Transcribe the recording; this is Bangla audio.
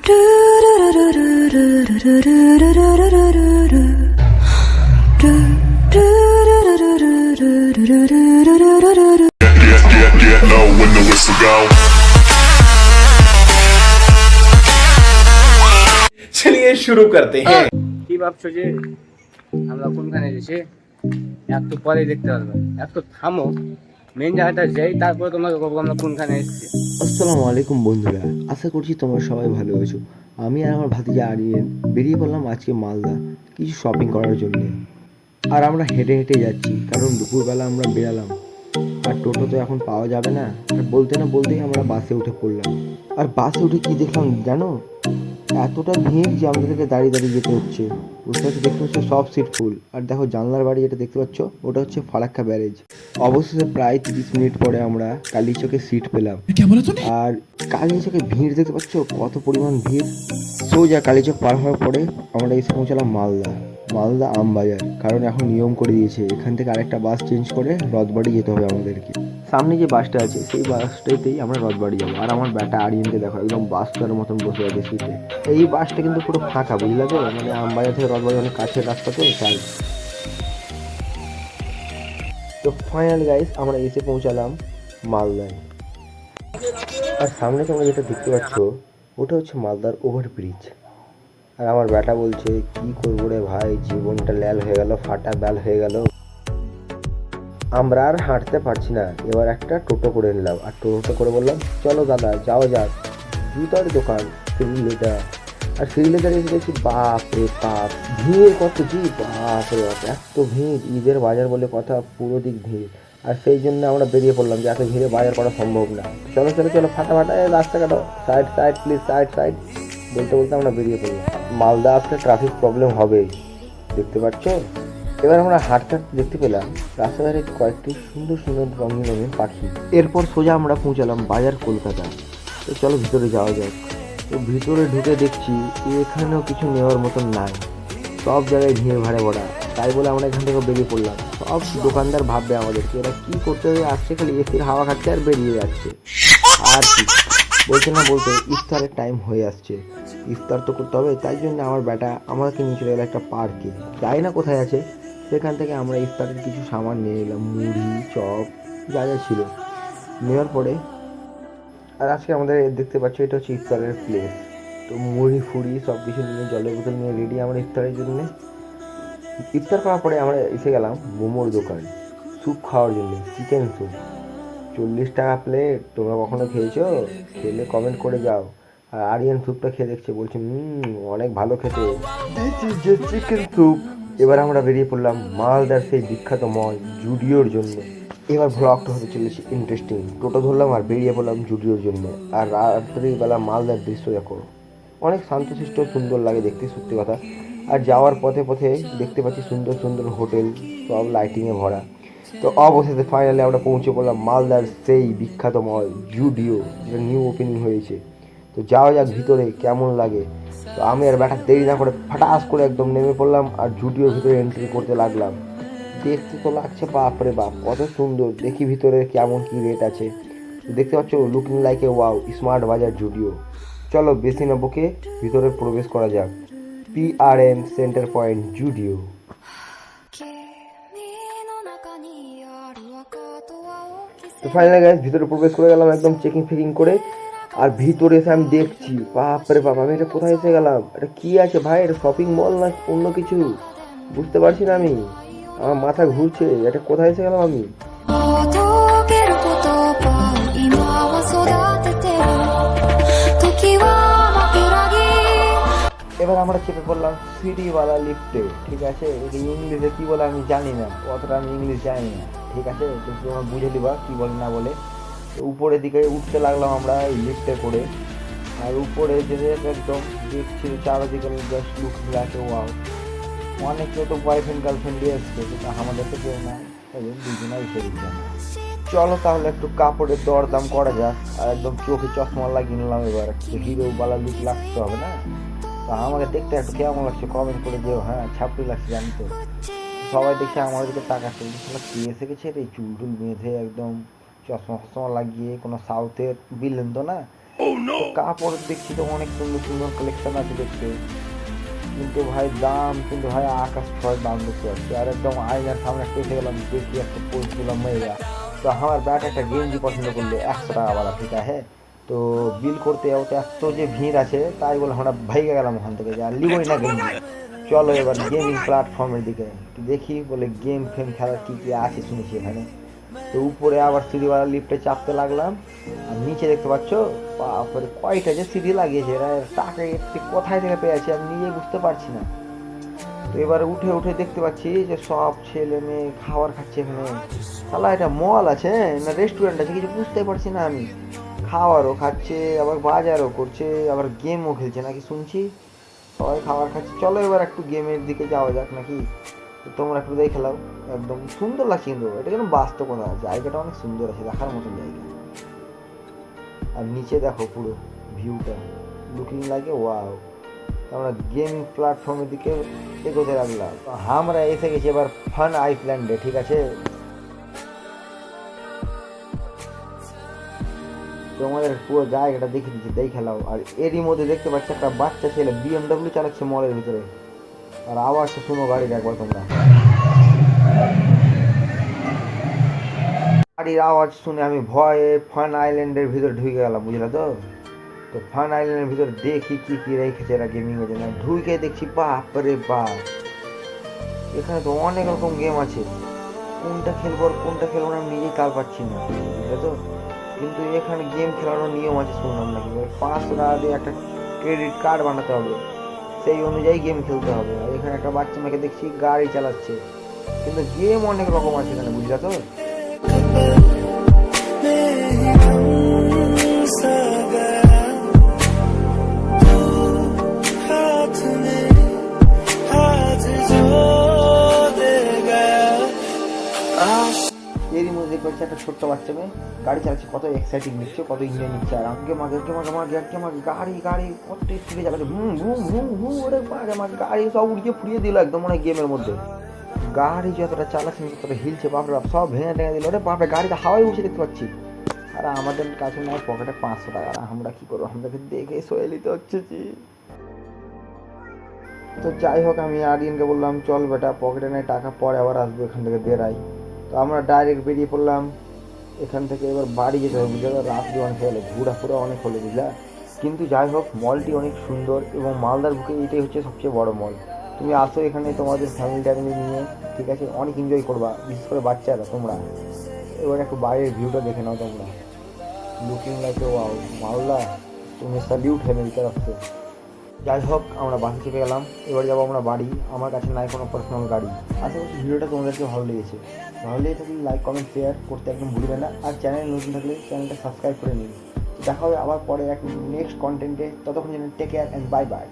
चलिए शुरू करते हैं। কি ভাবছো যে আমরা কোনখানে এসেছি? একটু পরে দেখতে পারবে, একটু থামো, মেন জায়গাটা যাই, তারপরে তোমাকে বলবো আমরা কোনখানে এসেছি। আসসালামু আলাইকুম বন্ধুরা, আশা করছি তোমরা সবাই ভালো আছো। আমি আর আমার ভাতিজা আরিয়ান বেরিয়ে পড়লাম আজকে মালদা কিছু শপিং করার জন্য। আর আমরা হেঁটে হেঁটে যাচ্ছি, কারণ দুপুরবেলা আমরা বেরালাম আর টোটো তো এখন পাওয়া যাবে না। আর বলতে না বলতেই আমরা বাসে উঠে পড়লাম। আর বাসে উঠে কি দেখলাম জানো? এতটা ভিড় যে আমাদেরকে দাঁড়িয়ে দাঁড়িয়ে যেতে হচ্ছে। বুঝতে পারছো, দেখতে পাচ্ছ সব সিট ফুল। আর দেখো জানলার বাড়ি যেটা দেখতে পাচ্ছ, ওটা হচ্ছে ফারাক্কা ব্যারেজ। অবশেষে প্রায় 30 মিনিট পরে আমরা কালীচকে সিট পেলাম। আর কালীচকে ভিড় দেখতে পাচ্ছ কত পরিমাণ ভিড়। সোজা কালীচক পার হওয়ার পরে আমরা এসে পৌঁছালাম মালদা আমবাজার। কারণ এখন নিয়ম করে দিয়েছে এখান থেকে আরেকটা বাস চেঞ্জ করে রথবাড়ি যেতে হবে আমাদেরকে। সামনে যে বাসটা আছে সেই বাসটাতেই আমরা রথবাড়ি যাবো। আর আমার ব্যাটা আরিয়ানকে দেখো একদম বাসটার মতন বসে আছে সিটে। এই বাসটা কিন্তু পুরো ফাঁকা, বুঝলে তো? মানে আমবাজার থেকে রথবাড়ি অনেক কাছের রাস্তা তো তাই। তো ফাইনাল গাইস আমরা এসে পৌঁছালাম মালদায়। আর সামনে তোমরা যেটা দেখতে পাচ্ছ ওটা হচ্ছে মালদার ওভারব্রিজ। আর আমার ব্যাটা বলছে কি করবো রে ভাই, জীবনটা ল্যাল হয়ে গেল, ফাটা ব্যাল হয়ে গেল। আমরা আর হাঁটতে পারছি না, এবার একটা টোটো করে নিলাম। আর টোটো করে বললাম চলো দাদা যাওয়া যাক জুতার দোকান শ্রীলেদার। আর শ্রীলেদারে এসে দেখছি বাপ রে বাপ, ভিড় কত জি, বাপ রে বাপ এত ভিড়। ঈদের বাজার বলে কথা, পুরো দিক ভিড়। আর সেই জন্য আমরা বেরিয়ে পড়লাম যে এত ভিড়ে বাজার করা সম্ভব না। চলো চলো চলো ফাটাফাটা রাস্তা কাটো, side side please, side side বলতে বলতে আমরা বেরিয়ে পড়লাম। মালদা আসলে ট্রাফিক প্রবলেম হবেই, দেখতে পাচ্ছ। এবার আমরা হাঁটতে হাঁটতে দেখতে পেলাম রাস্তাধারে কয়েকটি সুন্দর সুন্দর রঙিন রঙিন পাখি। এরপর সোজা আমরা পৌঁছালাম বাজার কলকাতা। তো চলো ভিতরে যাওয়া যাক। তো ভিতরে ঢুকে দেখছি এখানেও কিছু নেওয়ার মতন নাই, সব জায়গায় ভিড় ভাড়ে ভরা। তাই বলে আমরা এখান থেকে বেরিয়ে পড়লাম। সব দোকানদার ভাববে আমাদেরকে এরা কি করতে আসছে, খালি এসির হাওয়া খাচ্ছে আর বেরিয়ে যাচ্ছে। আর কি বলতে না বলতে ইফতারের টাইম হয়ে আসছে, ইফতার তো করতে হবে। তাই জন্য আমার ব্যাটা আমাকে নিয়ে চলে গেল একটা পার্কে, যাই না কোথায় আছে। সেখান থেকে আমরা ইফতারের কিছু সামান নিয়ে এলাম, মুড়ি চপ যা যা ছিল নেওয়ার পরে। আর আজকে আমাদের দেখতে পাচ্ছ এটা হচ্ছে ইফতারের প্লেস। তো মুড়ি ফুড়ি সব কিছু নিয়ে জলের বোতল নিয়ে রেডি আমরা ইফতারের জন্য। ইফতার করার পরে আমরা এসে গেলাম মোমোর দোকান স্যুপ খাওয়ার জন্য, চিকেন স্যুপ 40 টাকা প্লেট। তোমরা কখনো খেয়েছো? খেলে কমেন্ট করে যাও। আর আরিয়ান স্যুপটা খেয়ে দেখছে, বলছে অনেক ভালো খেতে, চিকেন স্যুপ। এবার আমরা বেরিয়ে পড়লাম মালদার সেই বিখ্যাত মল জুডিওর জন্য। এবার ভ্লগটা হতে চলেছে ইন্টারেস্টিং। টোটো ধরলাম আর বেরিয়ে পড়লাম জুডিওর জন্য। আর রাত্রিবেলা মালদার দৃশ্য দেখো, অনেক শান্তশিষ্ট সুন্দর লাগে দেখতে, সত্যি কথা। আর যাওয়ার পথে পথে দেখতে পাচ্ছি সুন্দর সুন্দর হোটেল, সব লাইটিংয়ে ভরা। তো অবশেষে ফাইনালি আমরা পৌঁছে পড়লাম মালদার সেই বিখ্যাত মল জুডিও, যেটা নিউ ওপেনিং হয়েছে। তো যাওয়া যাক ভিতরে কেমন লাগে। তো আমি আর ব্যাটা দেরি না করে ফাটাস করে একদম নেমে পড়লাম আর জুডিওর ভিতরে এন্ট্রি করতে লাগলাম। দেখতে তো লাগছে বাপ রে বাপ কত সুন্দর, দেখি ভিতরে কেমন কি রেট আছে। দেখতে পাচ্ছ looking like a wow smart বাজার জুডিও। চলো বেশি না বকে ভিতরে প্রবেশ করা যাক। PRM centre point Zudio. তো ফাইনালি গাইস ভিতরে প্রবেশ করে গেলাম একদম চেকিং ফেকিং করে। আর ভিতরে এসে আমি দেখছি বাপরে বাপ, আমি এটা কোথায় এসে গেলাম? এটা কি আছে ভাই? এটা শপিং মল না অন্য কিছু বুঝতে পারছি না আমি, আমার মাথা ঘুরছে। এটা কোথায় এসে গেলাম আমি? এবার আমরা চেপে পড়লাম সিঁড়িওয়ালা লিফটে, ঠিক আছে। ইংলিশে কি বলে আমি জানি না, অতটা আমি ইংলিশ জানি না, ঠিক আছে। তো তোমরা বুঝে দিবা কি বলে না বলে। উপরের দিকে উঠতে লাগলাম আমরা এই লিফটে করে। আর উপরে যেতে একদম দেখছি চারদিকে জাস্ট লুক লাগে ওয়াও। অনেক কেউ তো বয়ফ্রেন্ড গার্লফ্রেন্ডই আসছে, কিন্তু আমাদের তো কেউ নাই, দুজনে এসে দিচ্ছে। চলো তাহলে একটু কাপড়ের দরদাম করা যাক। আর একদম চোখে চশমা লাগিয়ে নিলাম, এবার হিরো বালা লুক লাগতে হবে না? তো আমাকে দেখতে একটু কেমন লাগছে কমেন্ট করে দিও। হ্যাঁ ছাপড়ি লাগছে জানি তো। সবাই দেখে আমার দিকে তাকাচ্ছে, কি এসে গেছে রে চুল টুল বেঁধে একদম চশমা ফশমা লাগিয়ে, কোনো সাউথের বিলেন তো না। কাপড় দেখছি তো অনেক সুন্দর সুন্দর কালেকশন আছে দেখতে, কিন্তু ভাই দাম কিন্তু ভাই আকাশ ছোঁয়ার দাম দেখতে পাচ্ছি। আর একদম আয়নার সামনে একটা এসে গেলাম, দেখি একটা পোস্ট দিলাম মেয়েরা। তো আমার ব্যাট একটা গেঞ্জি পছন্দ করলো 100 টাকা বালা, ঠিক আছে। তো বিল করতে যাবো, তো এত যে ভিড় আছে তাই বলে আমরা ভাইগে গেলাম ওখান থেকে, যে আর লিবই না গেঞ্জি। চলো এবার গেমিং প্ল্যাটফর্মের দিকে দেখি, বলে গেম ফেম খেলার কী কী আছে শুনেছি এখানে। তো উপরে আবার সিঁড়িওয়ালা লিফটে চাপতে লাগলাম, আর নিচে দেখতে পাচ্ছ বাপরে কয়টা যে সিঁড়ি লাগিয়েছে এরা, টাকা কোথায় থেকে পেয়েছে আমি নিজে বুঝতে পারছি না। তো এবার উঠে উঠে দেখতে পাচ্ছি যে সব ছেলে মেয়ে খাবার খাচ্ছে এখানে। শালা এটা মল আছে না রেস্টুরেন্ট আছে কিছু বুঝতে পারছি না আমি। খাবারও খাচ্ছে, আবার বাজারও করছে, আবার গেমও খেলছে নাকি শুনছি। সবাই খাবার খাচ্ছে, চলো এবার একটু গেমের দিকে যাওয়া যাক নাকি। তো তোমরা একটু দেখে নাও, একদম সুন্দর লাগছে কিন্তু এটা যেন বাস্তবতা, জায়গাটা অনেক সুন্দর আছে, দেখার মতন জায়গা। আর নিচে দেখো পুরো ভিউটা, লুকিং লাগে ওয়াও। আমরা গেম প্ল্যাটফর্মের দিকে এগোতে লাগলাম। আমরা এসে গেছি এবার ফান আইল্যান্ডে, ঠিক আছে। তোমাদের পুরো জায়গাটা দেখে দিচ্ছি, দেখে নাও। আর এরই মধ্যে দেখতে পাচ্ছি একটা বাচ্চা ছেলে BMW চালাচ্ছে মলের ভিতরে, আর আওয়াজটা শুনো গাড়ির একবার তোমরা। গাড়ির আওয়াজ শুনে আমি ভয়ে ফান আইল্যান্ডের ভিতরে ঢুকে গেলাম, বুঝলে তো। তো ফান আইল্যান্ডের ভিতরে দেখি কি কি রেখেছে এরা গেমিং এর জন্য। ঢুকে দেখছি বাপ রে বাপ, এখানে তো অনেক রকম গেম আছে, কোনটা খেলবো আর কোনটা খেলবো না আমি নিজেই কাল পাচ্ছি না, বুঝলে তো। কিন্তু এখানে গেম খেলানোর নিয়ম আছে শুনলাম নাকি, 500 টাকা দিয়ে একটা ক্রেডিট কার্ড বানাতে হবে, সেই অনুযায়ী গেম খেলতে হবে। আর এখানে একটা বাচ্চা মেয়েকে দেখছি গাড়ি চালাচ্ছে, কিন্তু গেম অনেক রকম আছে এখানে, বুঝলে তো। এরই মধ্যে দেখতে পাচ্ছি একটা ছোট্ট বাচ্চা মেয়ে গাড়ি চালাচ্ছে, কত এক্সাইটিং নিচ্ছে, কত ইঞ্জয় নিচ্ছে। আর আমাকে মাগে গাড়ি গাড়ি কত স্পিডে চালাচ্ছে, হুম হুম হুম হুম ওরে মাগে গাড়ি সব উড়িয়ে ফুরিয়ে দিল একদম মনে হয় গেমের মধ্যে। গাড়ি যতটা চালাচ্ছে ততটা হিলছে, বাপরে বাপ সব ভেঙে টেঙে দিল, ওরে বাপরে গাড়িটা হাওয়ায় উঠছে দেখতে পাচ্ছি। আর আমাদের কাছে নাই পকেটে 500 টাকা, আর আমরা কি করবো, আমাদেরকে দেখে সয়ে নিতে হচ্ছে যে। তো যাই হোক আমি আরিয়ানকে বললাম চল বেটা পকেটে নেই টাকা, পরে আবার আসবো, এখান থেকে বেরাই। তো আমরা ডাইরেক্ট বেরিয়ে পড়লাম এখান থেকে, এবার বাড়ি যেতে হবে বুঝলে, রাত্রি অনেক হলো, ঘোরাফোরা অনেক হলো বুঝলা। কিন্তু যাই হোক মলটি অনেক সুন্দর, এবং মালদার বুকে এটাই হচ্ছে সবচেয়ে বড় মল। তুমি আসো এখানে তোমাদের ফ্যামিলি ট্যামিলি নিয়ে, ঠিক আছে, অনেক এনজয় করবা, বিশেষ করে বাচ্চারা তোমরা। এবার একটু বাইরের ভিউটা দেখে নাও তোমরা, লুকিং লাইক ওয়াও মালদা, তুমি স্যালিউট है मेरी तरफ से। যাই হোক আমরা বাসে চেপে গেলাম, এবার যাবো আমরা বাড়ি। আমার কাছে নাই কোনো পার্সোনাল গাড়ি। আশা করছি ভিডিওটা তোমাদেরকে ভালো লেগেছে, ভালো লেগে থাকলে লাইক কমেন্ট শেয়ার করতে একদম ভুলবে না। আর চ্যানেল নতুন থাকলে চ্যানেলটা সাবস্ক্রাইব করে নিন। দেখা হবে আবার পরে এক নেক্সট কন্টেন্টে, ততক্ষণ যেন take care and bye by.